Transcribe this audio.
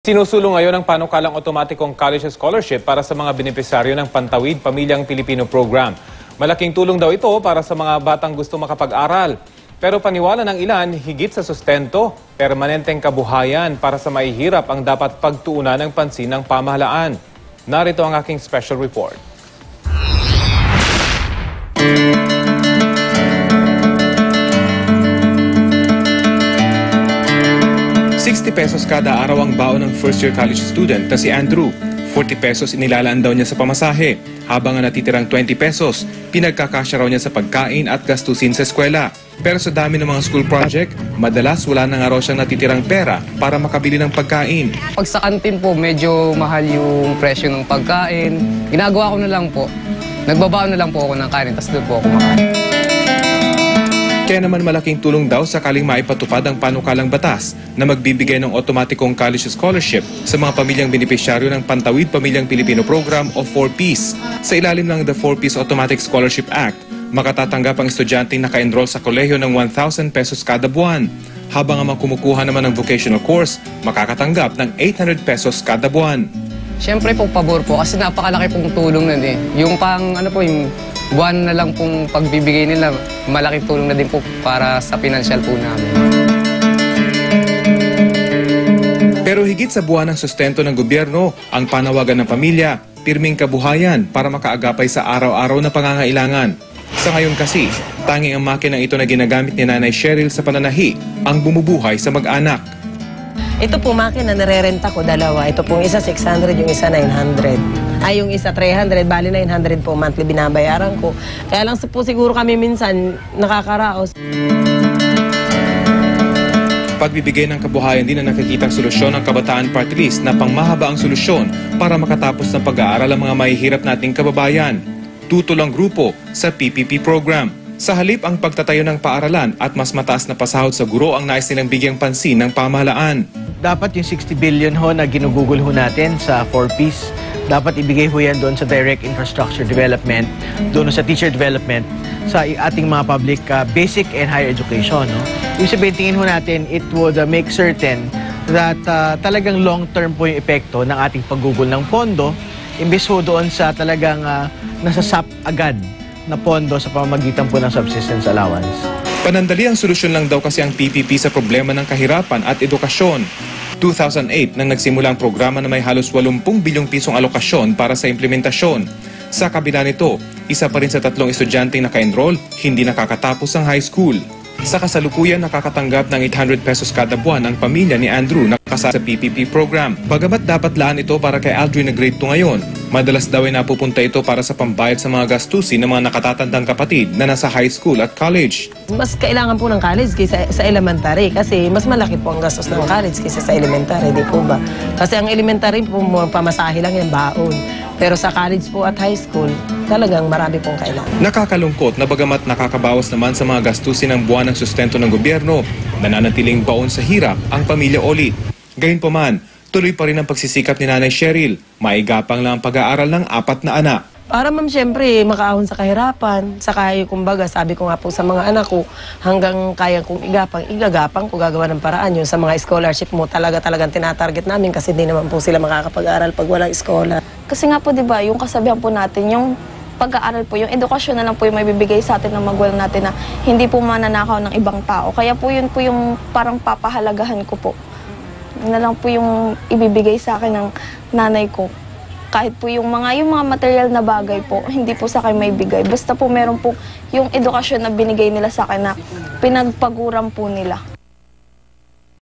Sinusulong ngayon ang panukalang otomatikong college scholarship para sa mga benepisaryo ng Pantawid Pamilyang Pilipino Program. Malaking tulong daw ito para sa mga batang gusto makapag-aral. Pero paniwala ng ilan, higit sa sustento, permanenteng kabuhayan para sa mahihirap ang dapat pagtuunan ng pansin ng pamahalaan. Narito ang aking special report. ₱60 kada araw ang baon ng first-year college student na si Andrew. ₱40 inilalaan daw niya sa pamasahe, habang ang natitirang ₱20, pinagkakasya raw niya sa pagkain at gastusin sa eskwela. Pero sa dami ng mga school project, madalas wala na nga raw siyang natitirang pera para makabili ng pagkain. Pag sa kantin po, medyo mahal yung presyo ng pagkain. Ginagawa ko na lang po, nagbabaon na lang po ako ng kanin, tapos doon po ako makain. Kaya naman malaking tulong daw sakaling maipatupad ang panukalang batas na magbibigay ng otomatikong college scholarship sa mga pamilyang benepisyaryo ng Pantawid Pamilyang Pilipino Program o 4Ps. Sa ilalim ng the 4Ps Automatic Scholarship Act, makatatanggap ang estudyanteng naka-enroll sa kolehiyo ng ₱1,000 kada buwan. Habang ang mga kumukuha naman ng vocational course, makakatanggap ng ₱800 kada buwan. Siyempre po, pabor po, kasi napakalaki pong tulong nun eh. Yung yung buwan na lang pong pagbibigay nila, malaking tulong na din po para sa pinansyal po namin. Pero higit sa buwan ng sustento ng gobyerno, ang panawagan ng pamilya, pirming kabuhayan para makaagapay sa araw-araw na pangangailangan. Sa ngayon kasi, tanging ang makinang ito na ginagamit ni Nanay Cheryl sa pananahi ang bumubuhay sa mag-anak. Ito po makina, nare-renta ko dalawa. Ito pong isa 600, yung isa 900. Ay, yung isa 300, bali 900 po monthly binabayaran ko. Kaya lang po siguro kami minsan nakakaraos. Pagbibigay ng kabuhayan din na nakikitang solusyon ng Kabataan Party List na pangmahaba ang solusyon para makatapos ng pag-aaral ang mga mahihirap nating kababayan. Tutol ang grupo sa PPP program. Sa halip ang pagtatayo ng paaralan at mas mataas na pasahod sa guro ang nais nilang bigyang pansin ng pamahalaan. Dapat yung 60 billion ho na ginugugol ho natin sa 4Ps, dapat ibigay ho yan doon sa direct infrastructure development, doon sa teacher development, sa ating mga public basic and higher education. No? Yung sabihin, tingin ho natin, it would make certain that talagang long-term po yung epekto ng ating paggugol ng pondo, imbes ho doon sa talagang nasasap agad na pondo sa pamamagitan po ng subsistence allowance. Panandali ang solusyon lang daw kasi ang PPP sa problema ng kahirapan at edukasyon. 2008 nang nagsimula ang programa na may halos 80 bilyong pisong alokasyon para sa implementasyon. Sa kabila nito, isa pa rin sa 3 estudyanteng naka-enroll, hindi nakakatapos ang high school. Sa kasalukuyan, nakakatanggap ng ₱800 kada buwan ang pamilya ni Andrew na kasama sa PPP program. Bagamat dapat laan ito para kay Aldrin na grade 2 ngayon, madalas daw ay napupunta ito para sa pambayad sa mga gastusin ng mga nakatatandang kapatid na nasa high school at college. Mas kailangan po ng college kaysa sa elementary kasi mas malaki po ang gastos ng college kaysa sa elementary, di po ba? Kasi ang elementary po, pamasahe lang yung baon. Pero sa college po at high school, talagang marami pong kailangan. Nakakalungkot na bagamat nakakabawas naman sa mga gastusin ng buwan ng sustento ng gobyerno, nananatiling baon sa hirap ang pamilya Oli. Gayunpaman, tuloy pa rin ang pagsisikap ni Nanay Cheryl. Maigapang lang ang pag-aaral ng 4 na anak. Para ma'am, siyempre, makaahon sa kahirapan. Saka kumbaga, sabi ko nga po sa mga anak ko, hanggang kaya kong igagapang ko, gagawa ng paraan yun. Sa mga scholarship mo, talagang tinatarget namin kasi hindi naman po sila makakapag-aral pag walang scholar. Kasi nga po, di ba, yung kasabihan po natin, yung pag-aaral po, yung edukasyon na lang po yung may bibigay sa atin ng magulang natin na hindi po mananakaw ng ibang tao. Kaya po yun po yung parang papahalagahan ko po. Yun na lang po yung ibibigay sa akin ng nanay ko. Kahit po yung mga material na bagay po, hindi po sa akin may bigay. Basta po meron po yung edukasyon na binigay nila sa akin na pinagpaguran po nila.